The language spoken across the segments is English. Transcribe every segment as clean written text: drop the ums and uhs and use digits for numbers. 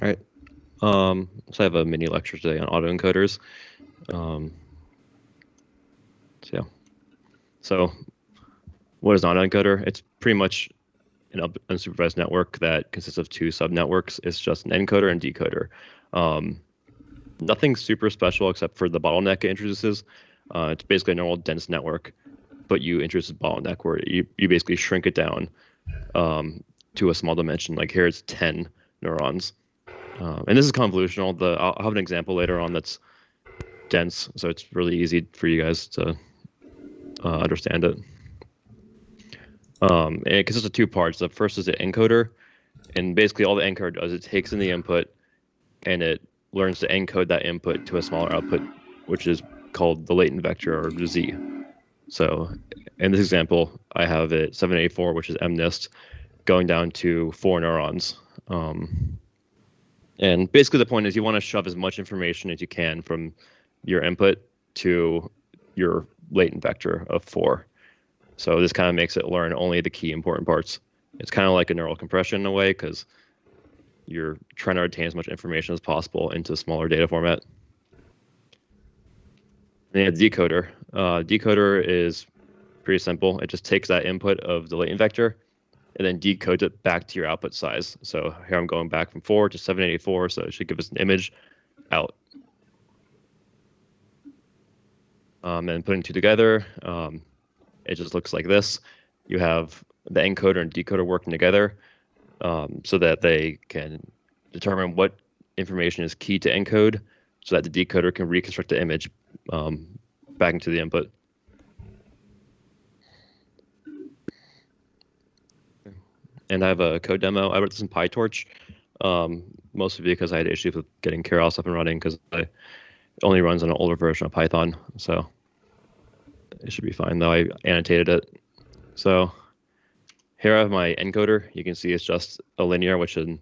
All right. So I have a mini lecture today on autoencoders. So what is an autoencoder? It's pretty much an unsupervised network that consists of two subnetworks. It's just an encoder and decoder. Nothing super special except for the bottleneck it introduces. It's basically a normal dense network, but you introduce a bottleneck where you basically shrink it down to a small dimension. Like here it's 10 neurons. And this is convolutional. I'll have an example later on that's dense, so it's really easy for you guys to understand it. And it consists of two parts. The first is the encoder, and basically all the encoder does, it takes in the input and it learns to encode that input to a smaller output, which is called the latent vector, or Z. So in this example, I have it 784, which is MNIST, going down to 4 neurons. And basically the point is you want to shove as much information as you can from your input to your latent vector of 4. So this kind of makes it learn only the key important parts. It's kind of like a neural compression in a way, because you're trying to retain as much information as possible into smaller data format. And you have decoder. Decoder is pretty simple. It just takes that input of the latent vector and then decodes it back to your output size. So here I'm going back from 4 to 784, so it should give us an image out. And putting two together, it just looks like this. You have the encoder and decoder working together so that they can determine what information is key to encode, so that the decoder can reconstruct the image back into the input. And I have a code demo. I wrote this in PyTorch, mostly because I had issues with getting Keras up and running, because it only runs on an older version of Python. So it should be fine, though. I annotated it. So here I have my encoder. You can see it's just a linear, which in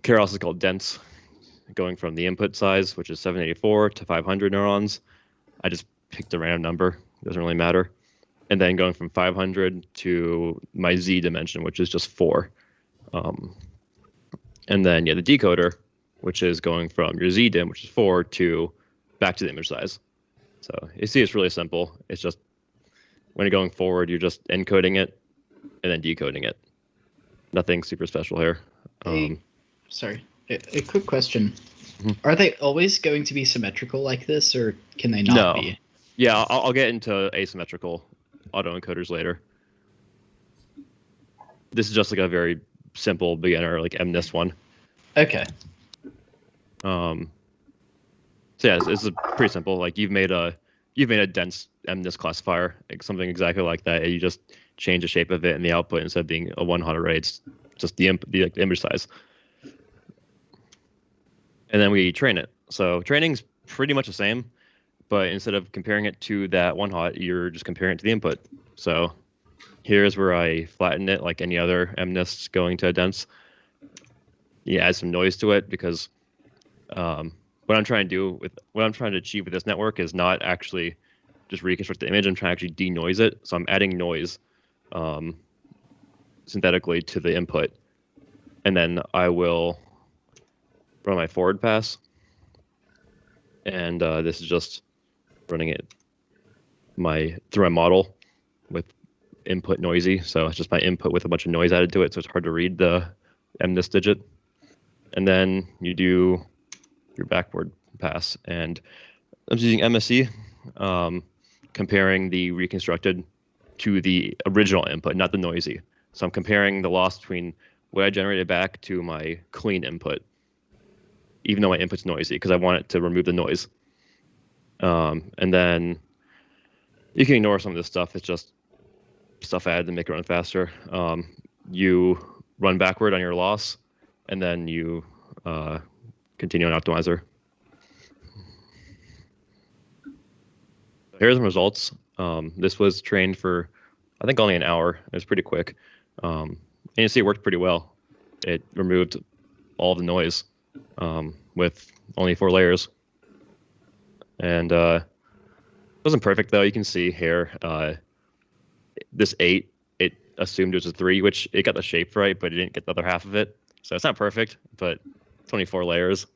Keras is called dense, going from the input size, which is 784, to 500 neurons. I just picked a random number. It doesn't really matter. And then going from 500 to my Z dimension, which is just 4. And then, yeah, the decoder, which is going from your Z dim, which is 4, to back to the image size. So you see, it's really simple. It's just when you're going forward, you're just encoding it and then decoding it. Nothing super special here. Sorry, a quick question. Are they always going to be symmetrical like this, or can they not be? Yeah, I'll get into asymmetrical autoencoders later. This is just like a very simple beginner, like MNIST one. Okay. So yeah, it's pretty simple. Like you've made a dense MNIST classifier, like something exactly like that. And you just change the shape of it and the output. Instead of being a one-hot array, it's just the image size. And then we train it. So training's pretty much the same, but instead of comparing it to that one hot, you're just comparing it to the input. So here's where I flatten it like any other MNIST going to a dense. You add some noise to it, because what I'm trying to achieve with this network is not actually just reconstruct the image. I'm trying to actually denoise it. So I'm adding noise synthetically to the input, and then I will run my forward pass. And this is just running it through my model with input noisy. So it's just my input with a bunch of noise added to it, so it's hard to read the MNIST digit. And then you do your backward pass. And I'm using MSE, comparing the reconstructed to the original input, not the noisy. So I'm comparing the loss between what I generated back to my clean input, even though my input's noisy, because I want it to remove the noise. And then you can ignore some of this stuff. It's just stuff added to make it run faster. You run backward on your loss, and then you continue on optimizer. Here's the results. This was trained for, I think, only an hour. It was pretty quick. And you see it worked pretty well. It removed all the noise with only 4 layers. And it wasn't perfect, though. You can see here, this 8, it assumed it was a 3, which it got the shape right, but it didn't get the other half of it. So it's not perfect, but 24 layers,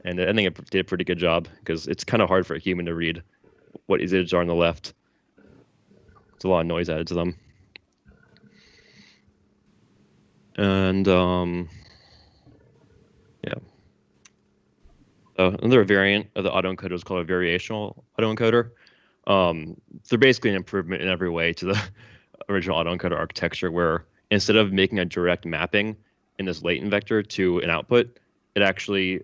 and I think it did a pretty good job because it's kind of hard for a human to read what these images are on the left. It's a lot of noise added to them. And yeah. Another variant of the autoencoder is called a variational autoencoder. They're basically an improvement in every way to the original autoencoder architecture, where instead of making a direct mapping in this latent vector to an output, it actually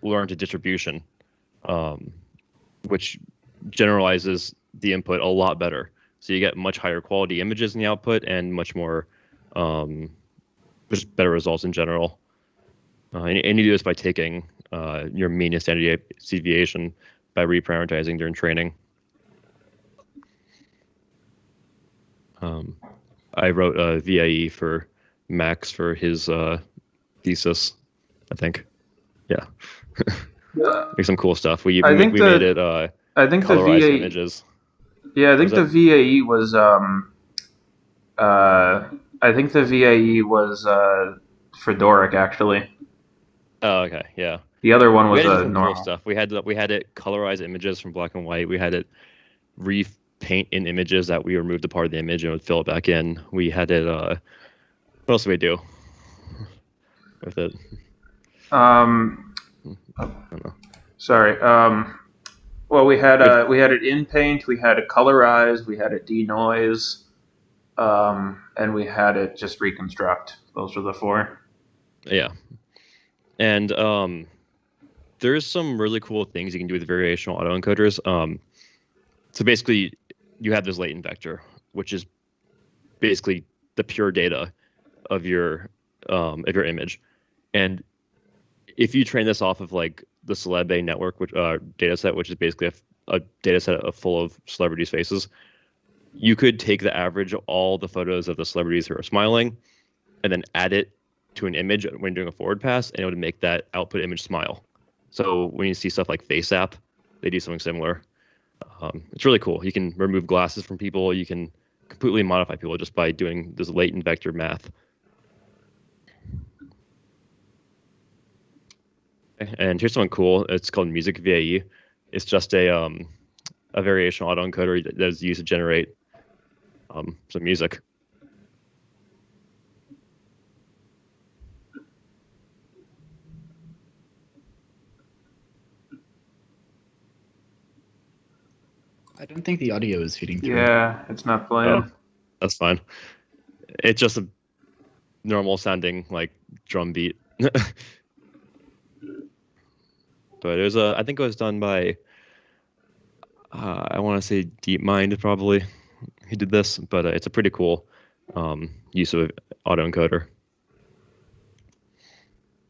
learns a distribution, which generalizes the input a lot better. So you get much higher quality images in the output and much more, just better results in general. And you do this by taking your mean and standard deviation by reprioritizing during training. I wrote a VIE for Max for his thesis, I think. Yeah. Like some cool stuff. We made it I think colorized the VAE, images. Yeah, I think the VAE was for Doric actually. Oh, okay, yeah. The other one was we had normal. cool stuff. We had it colorize images from black and white. We had it repaint in images that we removed a part of the image and would fill it back in. We had it. What else did we do with it? I don't know. Sorry. Well, we had it in paint. We had it colorize. We had it denoise, and we had it just reconstruct. Those were the 4. Yeah, and there's some really cool things you can do with variational autoencoders. So basically, you have this latent vector, which is basically the pure data of your image, and if you train this off of like the Celeb network, which data set, which is basically a data set full of celebrities' faces, you could take the average of all the photos of the celebrities who are smiling, and then add it to an image when doing a forward pass, and it would make that output image smile. So when you see stuff like FaceApp, they do something similar. It's really cool. You can remove glasses from people. You can completely modify people just by doing this latent vector math. And here's something cool. It's called Music VAE. It's just a variational autoencoder that is used to generate some music. I don't think the audio is feeding through. Yeah, it's not playing. Oh, that's fine. It's just a normal sounding like drum beat. But I think it was done by, I want to say DeepMind probably, who did this, but it's a pretty cool use of autoencoder.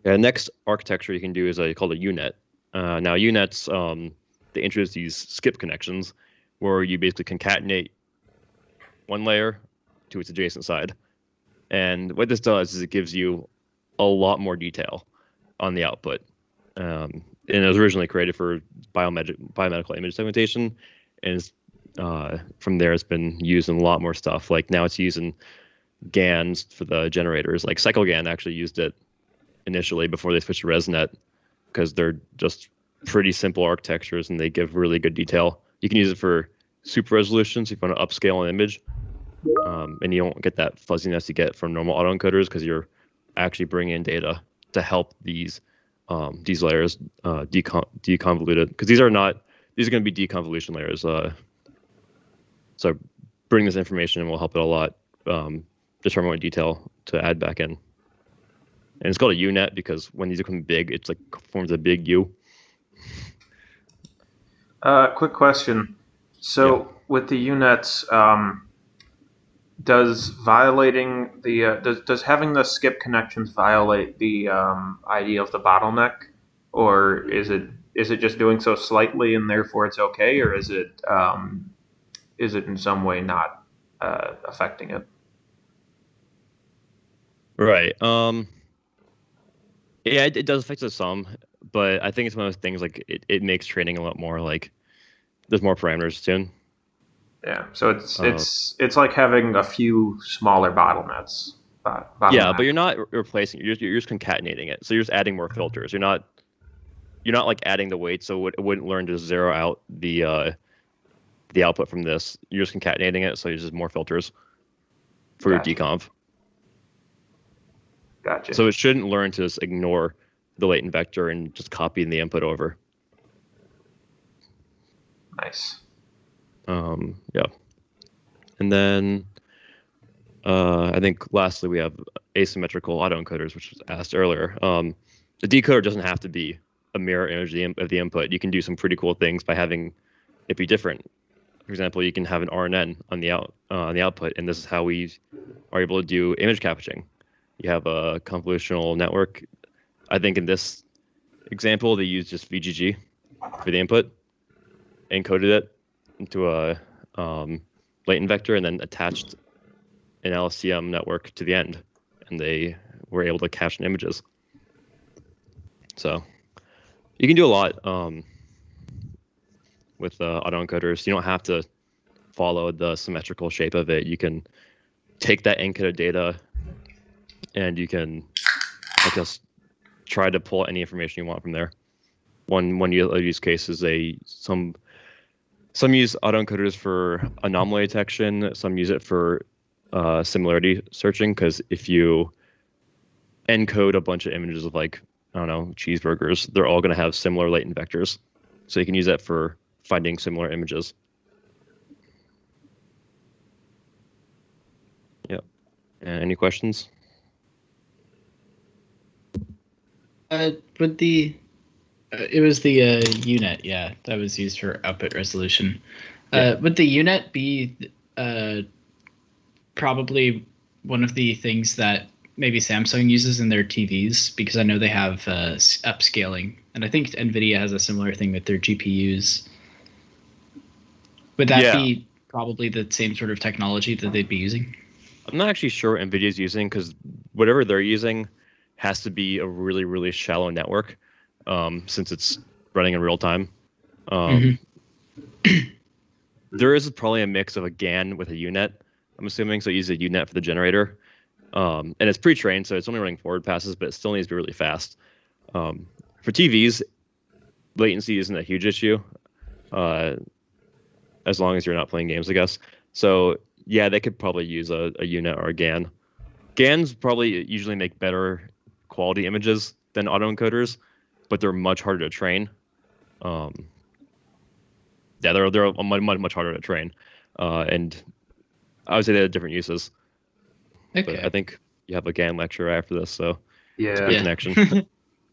Next architecture you can do is called a UNet. Now UNets, they introduce these skip connections where you basically concatenate one layer to its adjacent side. And what this does is it gives you a lot more detail on the output. And it was originally created for biomedical image segmentation, and from there it's been used in a lot more stuff. Like now it's used in GANs for the generators. Like CycleGAN actually used it initially before they switched to ResNet because they're just pretty simple architectures and they give really good detail. You can use it for super resolution, so if you want to upscale an image, and you don't get that fuzziness you get from normal autoencoders because you're actually bringing in data to help these layers deconvoluted, because these are going to be deconvolution layers. So bring this information in will help it a lot, determine what detail to add back in. And it's called a UNet because when these become big, it's like forms a big U. Quick question. So with the UNets, does having the skip connections violate the idea of the bottleneck, or is it just doing so slightly and therefore it's okay, or is it in some way not affecting it? Right. Yeah, it does affect it some, but I think it's one of those things like it makes training a lot more like there's more parameters soon. Yeah, so it's like having a few smaller bottlenecks. Yeah, but you're not replacing. You're just concatenating it. So you're just adding more filters. You're not like adding the weight, so it wouldn't learn to zero out the output from this. You're just concatenating it, so you're just more filters for your deconv. Gotcha. So it shouldn't learn to just ignore the latent vector and just copying the input over. Nice. Yeah. And then I think lastly we have asymmetrical autoencoders, which was asked earlier. The decoder doesn't have to be a mirror image of the input. You can do some pretty cool things by having it be different. For example, you can have an RNN on the output, and this is how we are able to do image capturing. You have a convolutional network. I think in this example, they used just VGG for the input, encoded it into a latent vector, and then attached an LSTM network to the end, and they were able to caption images. So you can do a lot with autoencoders. You don't have to follow the symmetrical shape of it. You can take that encoded data and you can just try to pull any information you want from there. One use case is some use autoencoders for anomaly detection. Some use it for similarity searching, because if you encode a bunch of images of, like, I don't know, cheeseburgers, they're all going to have similar latent vectors. So you can use that for finding similar images. Yep. And any questions? Would the it was the UNet, yeah, that was used for output resolution. Would the UNet be probably one of the things that maybe Samsung uses in their TVs? Because I know they have upscaling, and I think NVIDIA has a similar thing with their GPUs. Would that be probably the same sort of technology that they'd be using? I'm not actually sure what NVIDIA is using, because whatever they're using has to be a really, really shallow network, since it's running in real time. There is probably a mix of a GAN with a UNet, I'm assuming. So use a UNet for the generator. And it's pre-trained, so it's only running forward passes, but it still needs to be really fast. For TVs, latency isn't a huge issue, as long as you're not playing games, I guess. So yeah, they could probably use a UNet or a GAN. GANs probably usually make better quality images than autoencoders, but they're much harder to train. They're much harder to train, and I would say they have different uses. Okay. But I think you have a GAN lecture after this, so yeah, it's a good connection.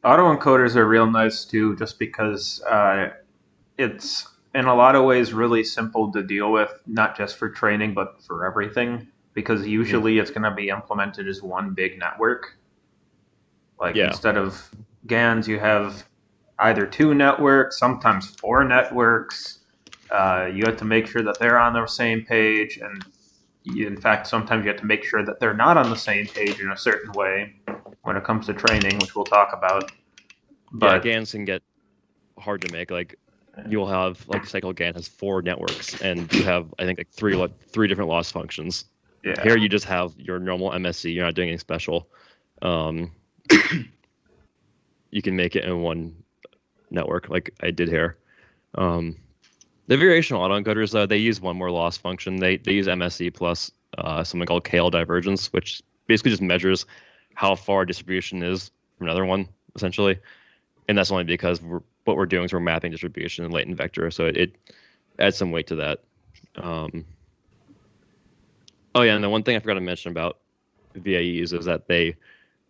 Autoencoders are real nice too, just because it's in a lot of ways really simple to deal with, not just for training, but for everything. Because usually it's going to be implemented as one big network. Like instead of GANs, you have either 2 networks, sometimes 4 networks. You have to make sure that they're on the same page, and in fact, sometimes you have to make sure that they're not on the same page in a certain way when it comes to training, which we'll talk about. But GANs can get hard to make. Like, you'll have, like, Cycle GAN has 4 networks, and you have, I think, like three different loss functions. Yeah. Here you just have your normal MSC. You're not doing anything special. You can make it in one network, like I did here. The variational autoencoders, they use one more loss function. They use MSE plus something called KL divergence, which basically just measures how far distribution is from another one, essentially. And that's only because what we're doing is we're mapping distribution and latent vector, so it adds some weight to that. Oh yeah, and the one thing I forgot to mention about VAEs is that they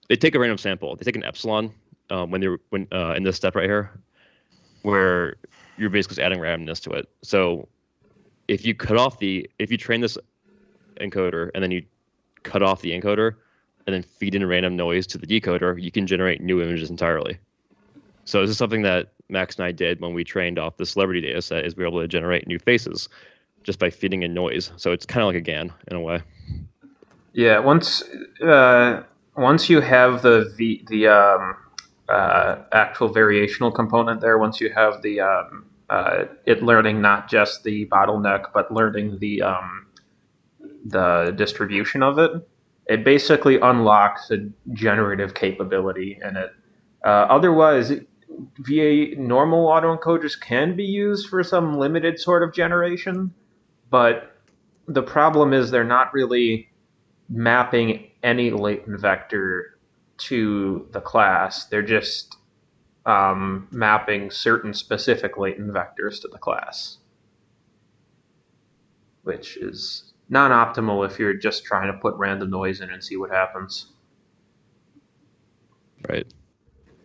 take a random sample. They take an epsilon when in this step right here, where you're basically just adding randomness to it. So if you train this encoder and then you cut off the encoder and then feed in random noise to the decoder, you can generate new images entirely. So this is something that Max and I did when we trained off the celebrity data set, is we were able to generate new faces just by feeding in noise. So it's kind of like a GAN in a way. Yeah, once you have the actual variational component there, once you have the it learning not just the bottleneck but learning the distribution of it, It basically unlocks a generative capability in it. Otherwise, VA normal autoencoders can be used for some limited sort of generation, but the problem is they're not really mapping any latent vector to the class. They're just mapping certain specific latent vectors to the class, which is non-optimal if you're just trying to put random noise in and see what happens. Right.